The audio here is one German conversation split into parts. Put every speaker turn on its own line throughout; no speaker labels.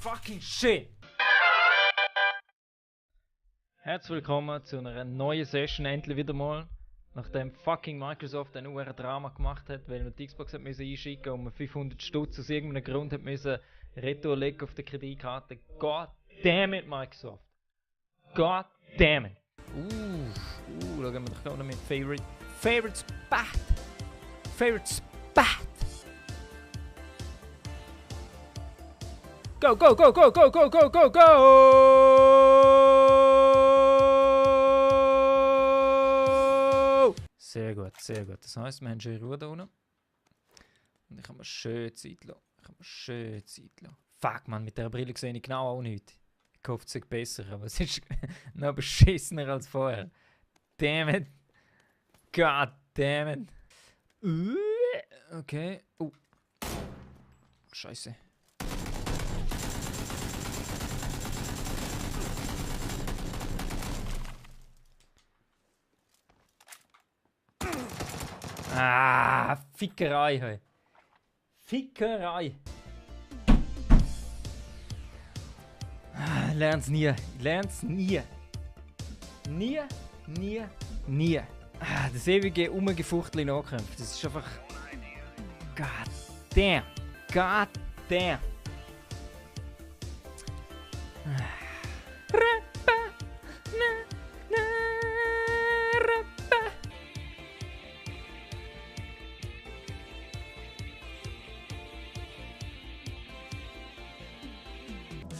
fucking shit! Herzlich willkommen zu einer neuen Session, endlich wieder mal. Nachdem fucking Microsoft ein Drama gemacht hat, weil man die Xbox hat müssen einschicken und man 500 Stutz aus irgendeinem Grund hat müssen Retour legen auf der Kreditkarte. God damn it, Microsoft! God damn it! Schauen wir doch gerade mit Favorite Spot! Favorite Spot! Go, go, go, go, go, go, go, go, go! Sehr gut, sehr gut. Das heisst, wir haben schon Ruhe da unten. Und ich kann mir schön Zeit lassen. Fuck, man, mit dieser Brille sehe ich genau auch nichts. Ich hoffe, es ist besser, aber es ist noch beschissener als vorher. Damn it. God damn it. Okay. Scheiße. Fickerei, hey. Fickerei. Lern's nie. Nie. Das ewige Umgefuchtel in Nahkämpfen. Das ist einfach... God damn.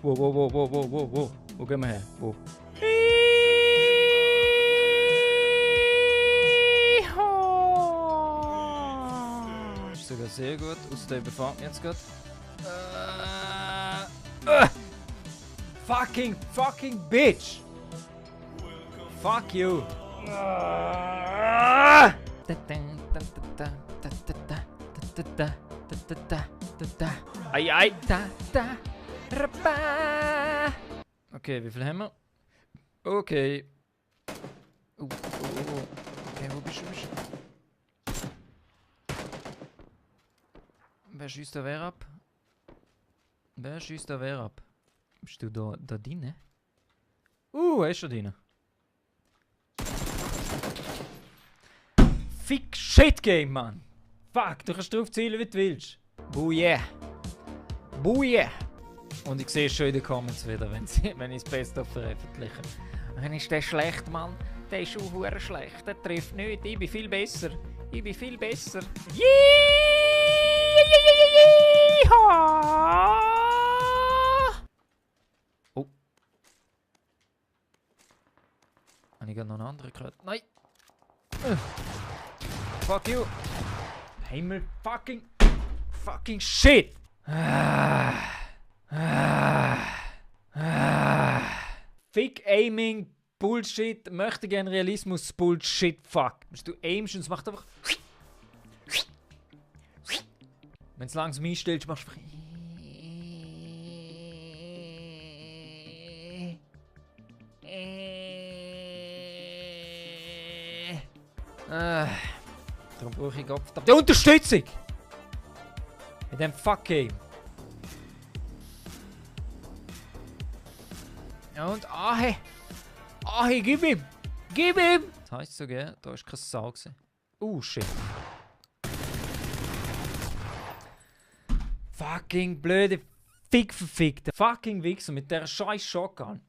Wow. Wo gehen wir her? Wo? Ist sogar sehr gut. Aus dem befahrt mich jetzt gerade. Fucking bitch! Fuck you! Ai! Okay, wie viel haben wir? Okay. Okay, wo bist du? Wer schießt da wer ab? Bist du da drin? Er ist schon drin. Fick Shit Game, Mann! Fuck, du kannst drauf zielen, wie du willst. Booyah! Und ich sehe schon in den Comments wieder, wenn ich das Beste veröffentliche. Dann ist der schlecht, Mann. Der ist auch verdammt schlecht. Der trifft nicht. Ich bin viel besser. Yeehaw! Oh. Habe ich gerade noch einen anderen gehört? Nein! Fuck you! Himmel fucking shit! Fick Aiming, Bullshit, möchte gern Realismus, Bullshit, fuck. Du aimst und es macht einfach... Wenn es langsam einstellst, machst du einfach... Darum brauche ich die Unterstützung! In dem Fuck-Game. Und gib ihm! Das heisst so, gell? Da ist kein Sau gewesen. Shit. Fucking blöde verfickte fucking Wichser mit dieser scheiß Shotgun.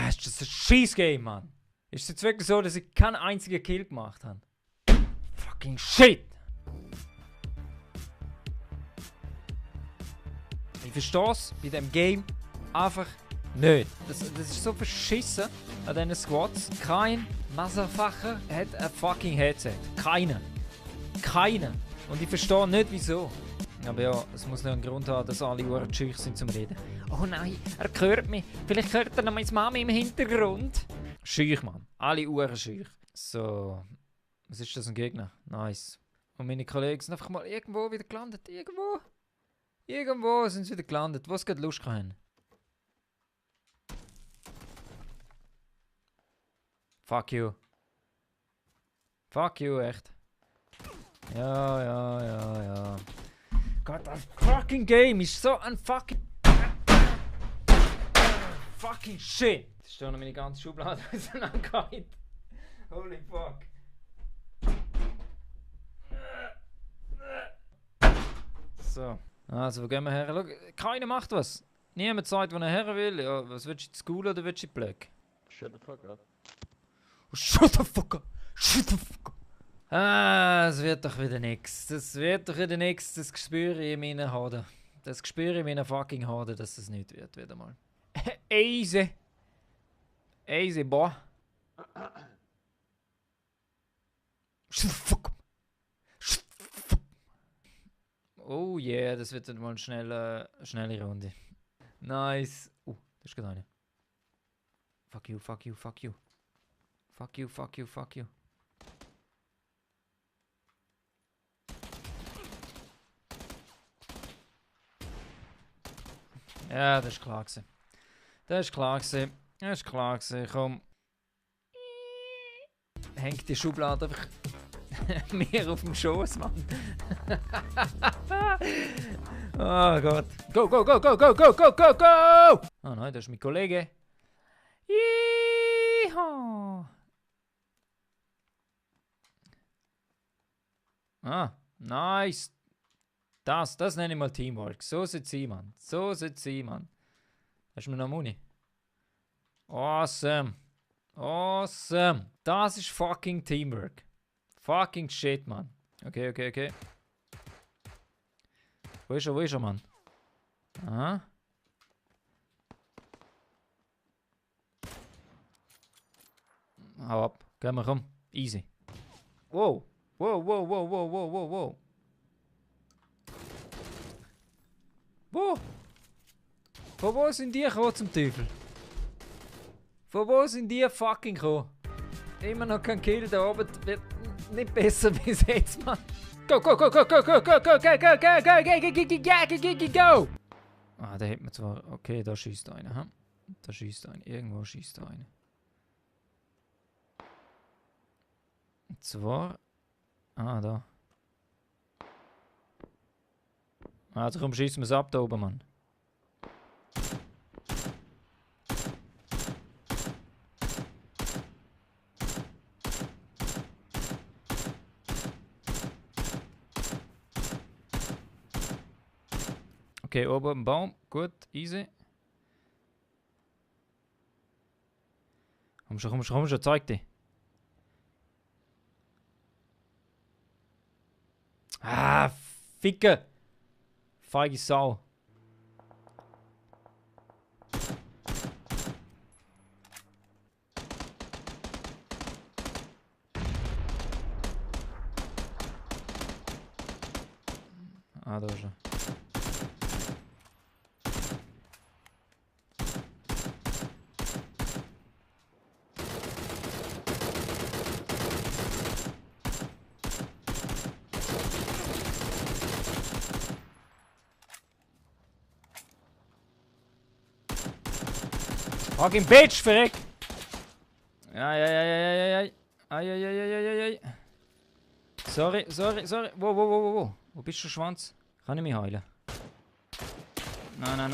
Ist das ein Scheiß-Game, Mann? Ist es jetzt wirklich so, dass ich keinen einzigen Kill gemacht habe? Fucking shit! Ich verstehe es bei diesem Game einfach nicht. Das ist so verschissen an diesen Squads. Kein Motherfucker hat ein fucking Headset. Keiner. Und ich verstehe nicht wieso. Aber ja, es muss noch einen Grund haben, dass alle Uhren schüch sind zum Reden. Oh nein, er hört mich. Vielleicht hört er noch meine Mami im Hintergrund. Schüch, Mann. Alle Uhren schüch. So. Was ist das, ein Gegner? Nice. Und meine Kollegen sind einfach mal irgendwo wieder gelandet. Irgendwo sind sie wieder gelandet. Wo es gerade Lust haben. Fuck you. Fuck you, echt. Ja. Gott, das fuck fucking Game ist so ein fucking shit. Das ist schon noch meine ganze Schublade auseinandergehalten. Holy fuck. So. Also, wo gehen wir her? Schau, keiner macht was. Niemand sagt, wo er her will. Ja, was willst du in die School oder willst du in die Blöcke?
Shut the fuck up.
Oh, shut the fuck up! Shut the fuck up! Ah, es wird doch wieder nix. Das wird doch wieder nix. Das spüre ich in meinen Haaren. Das spüre ich in meinen fucking Haaren, dass es nicht wird, wieder mal. Easy. Easy, boy. Shut the fuck up! Shut the fuck up! Oh yeah, das wird dann mal eine schnelle Runde. Nice. Das ist gerade eine. Fuck you, fuck you, fuck you. Fuck you, fuck you, fuck you. Ja, das ist klar gewesen. Das ist klar gewesen. Das ist klar gewesen. Komm. Hängt die Schublade einfach mir auf dem Schoß, Mann. Oh Gott. Go, go, go, go, go, go, go, go, go! Oh nein, das ist mein Kollege. Yeehaw! Ah, nice. Das nenne ich mal Teamwork. So sieht sie, Mann. So sieht sie, Mann. Hast du mir noch Muni? Awesome. Awesome. Das ist fucking Teamwork. Fucking shit, Mann. Okay, okay, okay. Wo ist er, Mann? Aha. Hau ab. Geh mal rum. Easy. Wow. Wow, wow, wow, wow, wow, wow, wow. Wo? Von wo sind die gekommen zum Teufel? Von wo sind die fucking gekommen? Immer noch kein Kill da oben. Wird nicht besser bis jetzt, Mann. Go, go, go, go, go, go, go, go, go, go, go, go, go, go, go. Ah, da hat man zwar... Okay, da schießt einer, hm? Da schießt einer. Irgendwo schießt einer. Und zwar... Ah, da. Also komm, schießen wir es ab da oben, Mann. Okay, oben im Baum. Gut, easy. Komm schon, zeig dich. Ah, Ficke! Feige Sau. Ah, da ist er. Fucking Bitch, verreck! Ai. Sorry. Wo? Wo bist du, Schwanz? Kann ich mich heilen? Nein.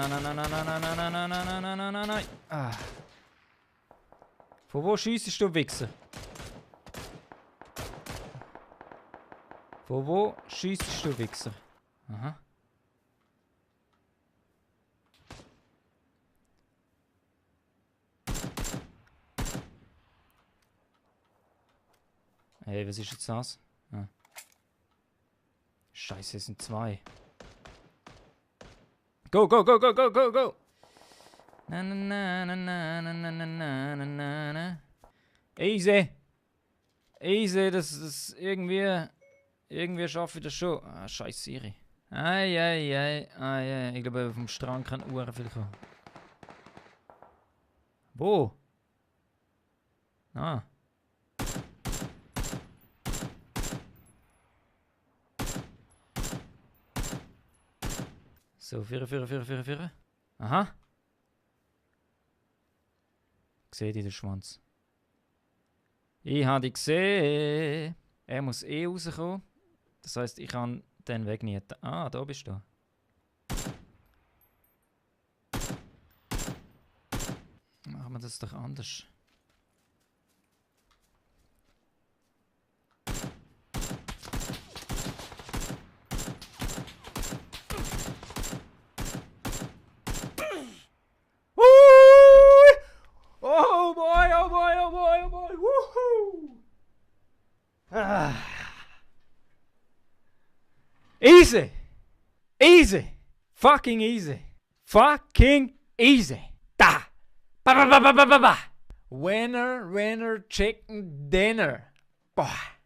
Ah. Von wo schiessest du, Wichser? Von wo schiessest du, Wichser? Aha. Hey, was ist jetzt das? Ah. Scheiße, es sind zwei. Go! Na. Easy, das irgendwie schaffe ich das schon. Ah, scheiß Siri. Ai. Ich glaube, auf dem Strand kann Uhren viel kommen. Wo? Ah. So, 4. Aha. Ich sehe den Schwanz. Ich habe dich gesehen. Er muss rauskommen. Das heisst, ich kann den Weg nicht. Ah, da bist du. man das doch anders. Oh boy, oh boy, oh boy, oh boy. Woohoo! Ah. Easy! Easy! Fucking easy! Fucking easy! Da! Ba ba ba ba ba ba ba! Winner, winner, chicken dinner! Boah!